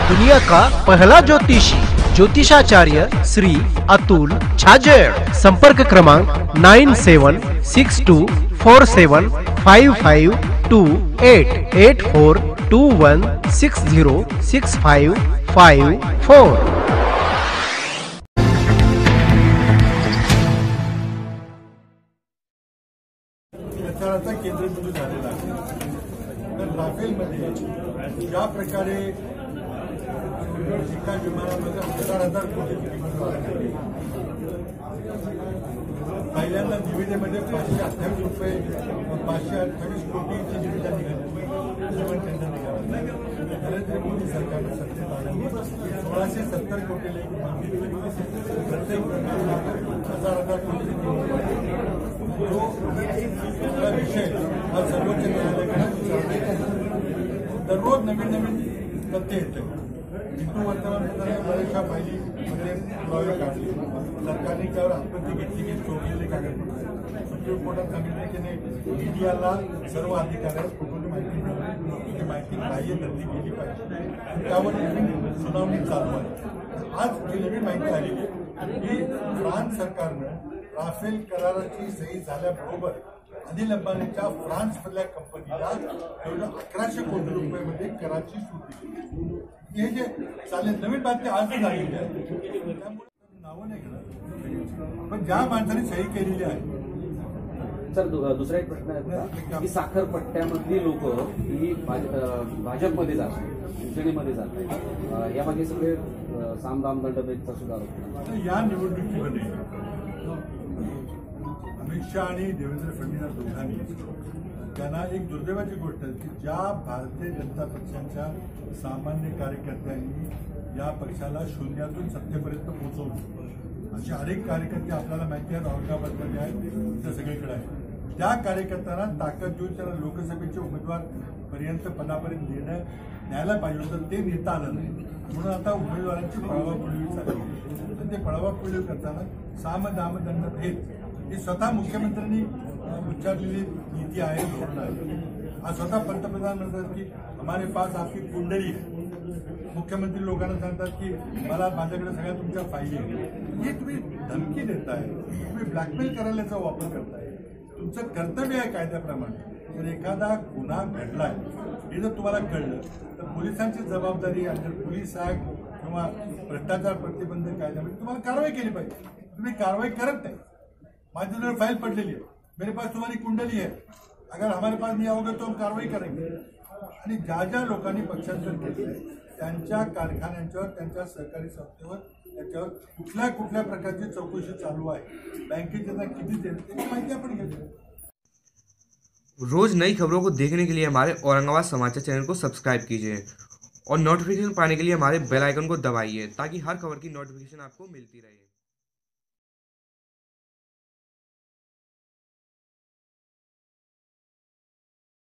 दुनिया का पहला ज्योतिषी ज्योतिषाचार्य श्री अतुल छाजेड़। संपर्क क्रमांक 9762475528 8421606554। प्रचाराचा केंद्रबिंदू झालेला आहे। तर राफेलमध्ये ज्या प्रकारे एका विमानामध्ये 1000 कोटीची किंमत वाढली, पहिल्यांदा निविदेमध्ये 528 रुपये 528 कोटीची निविदा निघाली, टेंडर निघालं। नरेंद्र मोदी सरकारनं सत्तेत आल्याने 1670 कोटीला एक मागितली, प्रत्येक 1000 कोटी जो विषय हा सर्वोच्च न्यायालयाकडे दररोज नवीन नवीन तथ्य येते। हिंदू वर्तमानपत्राने बऱ्याचशा फायलीमध्ये पुरावे काढले, सरकारने त्यावर आपत्ती घेतली की चोरलेले कागदपत्र। सुप्रीम कोर्टात सांगितले की नाही, मीडियाला सर्व अधिकाऱ्याला खोटी माहिती मिळाली, ती माहिती ग्राह्य धरली गेली पाहिजे। त्यावर सुनावणी चालू आहे। आज ही नवीन माहिती आली की फ्रान्स सरकारनं राफेल कराराची सही झाल्याबरोबर अनिल अंबानीच्या फ्रान्समधल्या कंपनीला 1100 कोटी रुपयामध्ये कराची सूट दिली। हे जे चालेल नवीन बातमी आज झालेली आहे, त्यामुळे नावं नाही घेणार, पण ज्या माणसाने सही केलेली आहे। सर, दुसरा एक प्रश्न आहे की साखर पट्ट्यामधली लोक ही भाजपमध्ये जातात, शिवसेनेमध्ये जातात, यामागे सगळे सामदाम दंडभेदचा सुद्धा आरोप। या निवडणुकीमध्ये अमित शहा आणि देवेंद्र फडणवीस दोघांनी त्यांना एक दुर्दैवाची गोष्ट आहे की ज्या भारतीय जनता पक्षाच्या सामान्य कार्यकर्त्यांनी या पक्षाला शून्यातून सत्तेपर्यंत पोहोचवलं, असे अनेक कार्यकर्ते आपल्याला माहिती आहेत, औरंगाबादमध्ये आहेत, इथं सगळीकडे आहेत। त्या कार्यकर्त्यांना ताकद देऊन त्याला लोकसभेचे उमेदवार पर्यंत पदापर्यंत न्यायला पाहिजे होतं, ते नेता आलं नाही। म्हणून आता उमेदवारांची पळवापळवी चालली, तर ते पळवापळवी करताना साम दाम दंड भेद ही स्वतः मुख्यमंत्र्यांनी उच्चारलेली नीती आहे, धोरण आहे। आज स्वतः पंतप्रधान म्हणतात की हमारे पास आपकी कुंडली आहे, मुख्यमंत्री लोकांना सांगतात की मला माझ्याकडे सगळ्या तुमच्या फायली आहे। हे तुम्ही धमकी देताय, तुम्ही ब्लॅकमेल करायला याचा वापर करताय। तुमचं कर्तव्य आहे कायद्याप्रमाणे, जर एखादा गुन्हा घडलाय हे जर तुम्हाला कळलं तर पोलिसांची जबाबदारी आहे, जर पोलीस ऍक्ट किंवा भ्रष्टाचार प्रतिबंधक कायद्यामध्ये तुम्हाला कारवाई केली पाहिजे। तुम्ही कारवाई करत नाही। माझ्याजवळ फाइल पडलेली है, मेरे पास तुम्हारी कुंडली है, अगर हमारे पास नहीं आओगे तो हम कारवाई करेंगे। आणि ज्या ज्या लोकांनी पक्षांतर केले त्यांच्या कारखान्यांच्यावर, त्यांच्या सहकारी संस्थेवर, त्याच्यावर कुठल्या कुठल्या प्रकारची चौकशी चालू आहे, बँकेचे त्यांना किती देते त्याची माहिती आपण घेतो। रोज नई खबरों को देखने के लिए हमारे औरंगाबाद समाचार चैनल को सब्सक्राइब कीजिए और नोटिफिकेशन पाने के लिए हमारे बेल आइकन को दबाइए ताकि हर खबर की नोटिफिकेशन आपको मिलती रहे।